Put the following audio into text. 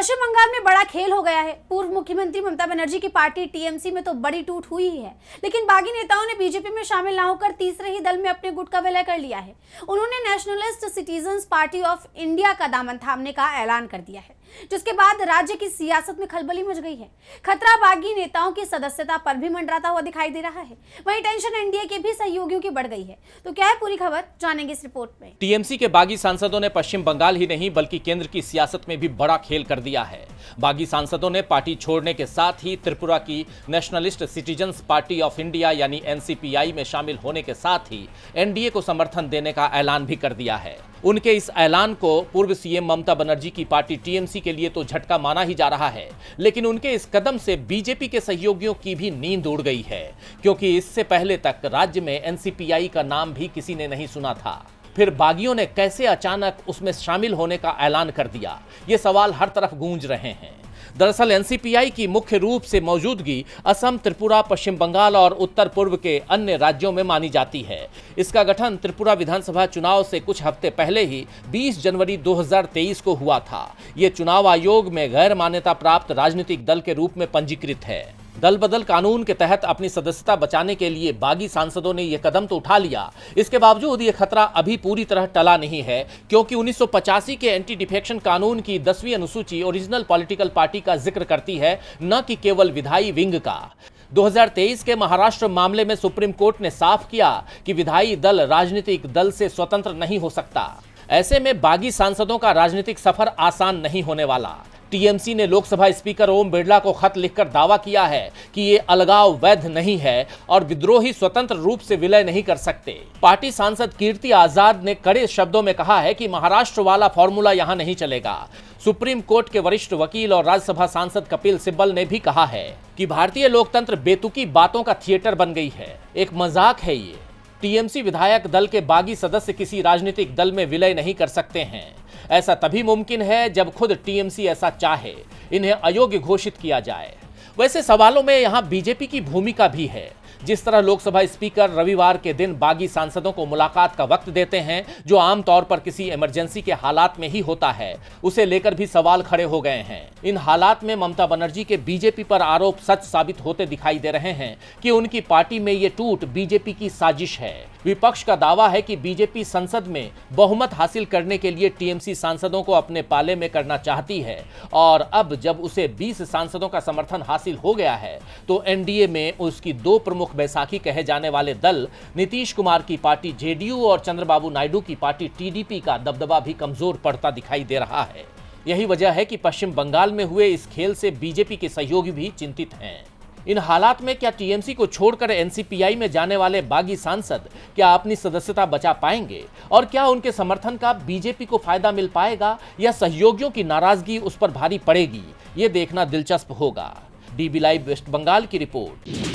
पश्चिम बंगाल में बड़ा खेल हो गया है। पूर्व मुख्यमंत्री ममता बनर्जी की पार्टी टीएमसी में तो बड़ी टूट हुई ही है, लेकिन बागी नेताओं ने बीजेपी में शामिल ना होकर तीसरे ही दल में अपने गुट का विलय कर लिया है। उन्होंने nationalist citizens party of India का दामन थामने का ऐलान कर दिया है, जिसके बाद राज्य की सियासत में खलबली मच गई है। खतरा बागी नेताओं की सदस्यता पर भी मंडराता हुआ दिखाई दे रहा है। वहीं टेंशन एनडीए के भी सहयोगियों की बढ़ गई है। तो क्या है पूरी खबर, जानेंगे इस रिपोर्ट में। टीएमसी के बागी सांसदों ने पश्चिम बंगाल ही नहीं बल्कि केंद्र की सियासत में भी बड़ा खेल कर दिया है। बागी सांसदों ने पार्टी छोड़ने के साथ ही त्रिपुरा की nationalist citizens party of India यानी एनसीपीआई में शामिल होने के साथ ही एनडीए को समर्थन देने का ऐलान भी कर दिया है। उनके इस ऐलान को पूर्व सीएम ममता बनर्जी की पार्टी टीएमसी के लिए तो झटका माना ही जा रहा है, लेकिन उनके इस कदम से बीजेपी के सहयोगियों की भी नींद उड़ गई है, क्योंकि इससे पहले तक राज्य में एनसीपीआई का नाम भी किसी ने नहीं सुना था। फिर बागियों ने कैसे अचानक उसमें शामिल होने का ऐलान कर दिया, ये सवाल हर तरफ गूंज रहे हैं। दरअसल एनसीपीआई की मुख्य रूप से मौजूदगी असम, त्रिपुरा, पश्चिम बंगाल और उत्तर पूर्व के अन्य राज्यों में मानी जाती है। इसका गठन त्रिपुरा विधानसभा चुनाव से कुछ हफ्ते पहले ही 20 जनवरी 2023 को हुआ था। ये चुनाव आयोग में गैर मान्यता प्राप्त राजनीतिक दल के रूप में पंजीकृत है। दल बदल कानून के तहत अपनी सदस्यता बचाने के लिए बागी सांसदों ने यह कदम तो उठा लिया। इसके बावजूद यह खतरा अभी पूरी तरह टला नहीं है, क्योंकि 1985 के एंटी डिफेक्शन कानून की 10वीं अनुसूची ओरिजिनल पॉलिटिकल पार्टी का जिक्र करती है, न कि केवल विधायी विंग का। 2023 के महाराष्ट्र मामले में सुप्रीम कोर्ट ने साफ किया कि विधायी दल राजनीतिक दल से स्वतंत्र नहीं हो सकता। ऐसे में बागी सांसदों का राजनीतिक सफर आसान नहीं होने वाला। टीएमसी ने लोकसभा स्पीकर ओम बिरला को खत लिखकर दावा किया है कि ये अलगाव वैध नहीं है और विद्रोही स्वतंत्र रूप से विलय नहीं कर सकते। पार्टी सांसद कीर्ति आजाद ने कड़े शब्दों में कहा है कि महाराष्ट्र वाला फॉर्मूला यहां नहीं चलेगा। सुप्रीम कोर्ट के वरिष्ठ वकील और राज्यसभा सांसद कपिल सिब्बल ने भी कहा है कि भारतीय लोकतंत्र बेतुकी बातों का थिएटर बन गई है, एक मजाक है ये। टीएमसी विधायक दल के बागी सदस्य किसी राजनीतिक दल में विलय नहीं कर सकते हैं। ऐसा तभी मुमकिन है जब खुद टीएमसी ऐसा चाहे, इन्हें अयोग्य घोषित किया जाए। वैसे सवालों में यहां बीजेपी की भूमिका भी है। जिस तरह लोकसभा स्पीकर रविवार के दिन बागी सांसदों को मुलाकात का वक्त देते हैं, जो आमतौर पर किसी इमरजेंसी के हालात में ही होता है, उसे लेकर भी सवाल खड़े हो गए हैं। इन हालात में ममता बनर्जी के बीजेपी पर आरोप सच साबित होते दिखाई दे रहे हैं कि उनकी पार्टी में ये टूट बीजेपी की साजिश है। विपक्ष का दावा है कि बीजेपी संसद में बहुमत हासिल करने के लिए टीएमसी सांसदों को अपने पाले में करना चाहती है, और अब जब उसे 20 सांसदों का समर्थन हासिल हो गया है तो एनडीए में उसकी दो प्रमुख बैसाखी कहे जाने वाले दल नीतीश कुमार की पार्टी जेडीयू और चंद्रबाबू नायडू की पार्टी टीडीपी का दबदबा भी कमजोर पड़ता दिखाई दे रहा है। यही वजह है कि पश्चिम बंगाल में हुए इस खेल से बीजेपी के सहयोगी भी चिंतित हैं। इन हालात में क्या टीएमसी को छोड़कर एनसीपीआई में जाने वाले बागी सांसद क्या अपनी सदस्यता बचा पाएंगे, और क्या उनके समर्थन का बीजेपी को फायदा मिल पाएगा या सहयोगियों की नाराजगी उस पर भारी पड़ेगी, ये देखना दिलचस्प होगा। डीबी लाइव वेस्ट बंगाल की रिपोर्ट।